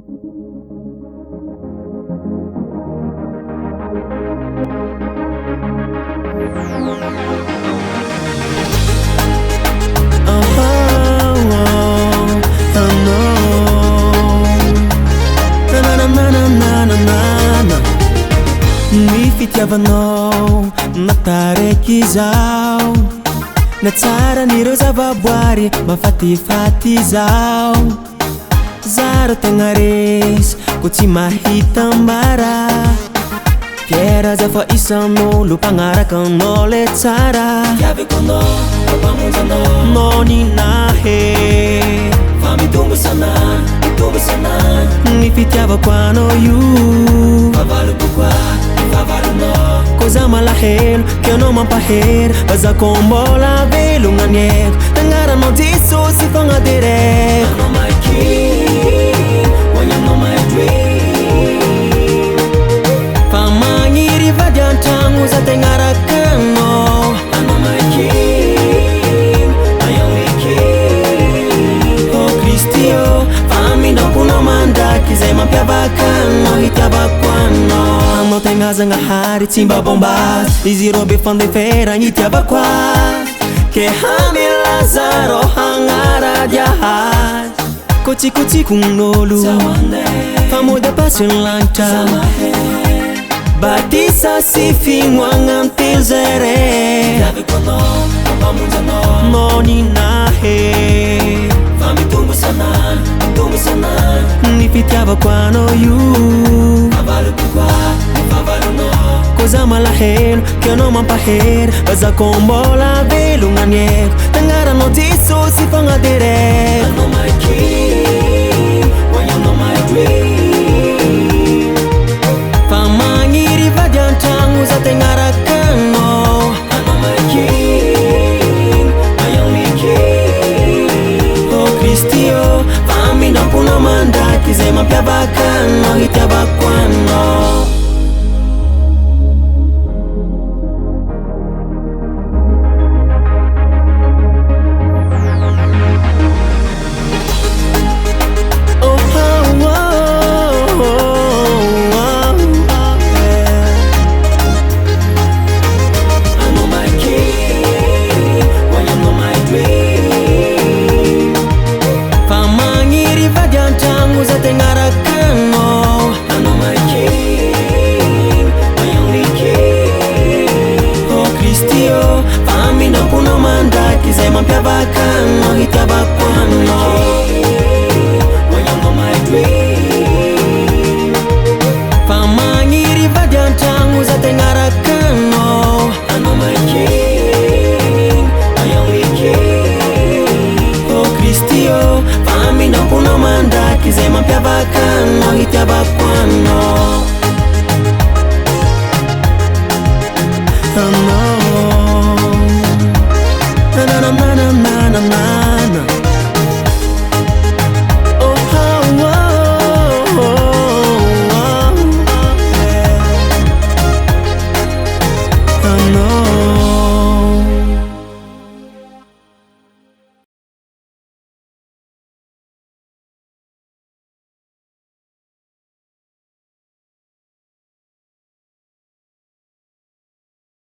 Ny fitiavanao natareky izao, na tsara nireo zavaboary mafatifaty izao. Zara tegna resy ko tsy mahita ambara, fiera zay fa isan'olo mpagnaraka anao le tsara. Tiaviko anao, mampamonjanao, no ninahe fa mitombo sanany, mitombo sanany. Ny fitiavako anao io favaloko koa, favalonao ko za malahelo ke anao mampahera. Bazako mbola velogna ny eko, tagnaranao Jesosy fagnadereko. Anao my king, hoagnanao my dream. Fa magniry vady an-tragno za tegnaraka anao. Anao my king, my only king. Oh Kristy oh, fa minamponao mandraky zay mampiavaka anao, hitiavako anao. Anao tegna zagnahary tsy mba bombazy, izy rô be fandefera hitiavako azy. Ke hamilaza rô hagnarady azy, kotsikotsiko gn'olo fa mody apasy ny lanitra. Batisa sy fignoagna antelo zay re. Tiaviko anao, mampamonjanao, no ninahe fa mitombo sanany, mitombo sanany. Ny fitiavako anao io favaloko koa, favalonao ko za malahelo ke anao mampahera. Bazako mbola velogna ny eko, tagnaranao Jesosy fagnadereko. Anao my king, hoagnanao my dream. Fa magniry vady an-tragno za tegnaraka anao. Anao my king, my only king. Oh Kristy oh, fa minamponao mandraky zay mampiavaka anao, hitiavako anao. Mampiavaka anao, hitiavako anao. Hoagnanao my dream. Fa magniry vady an-tragno za tegnaraka anao. Anao my king, my only king. Oh Kristy oh, fa minamponao mandraky zay mampiavaka anao, hitiavako anao. Anao na na na na na na na.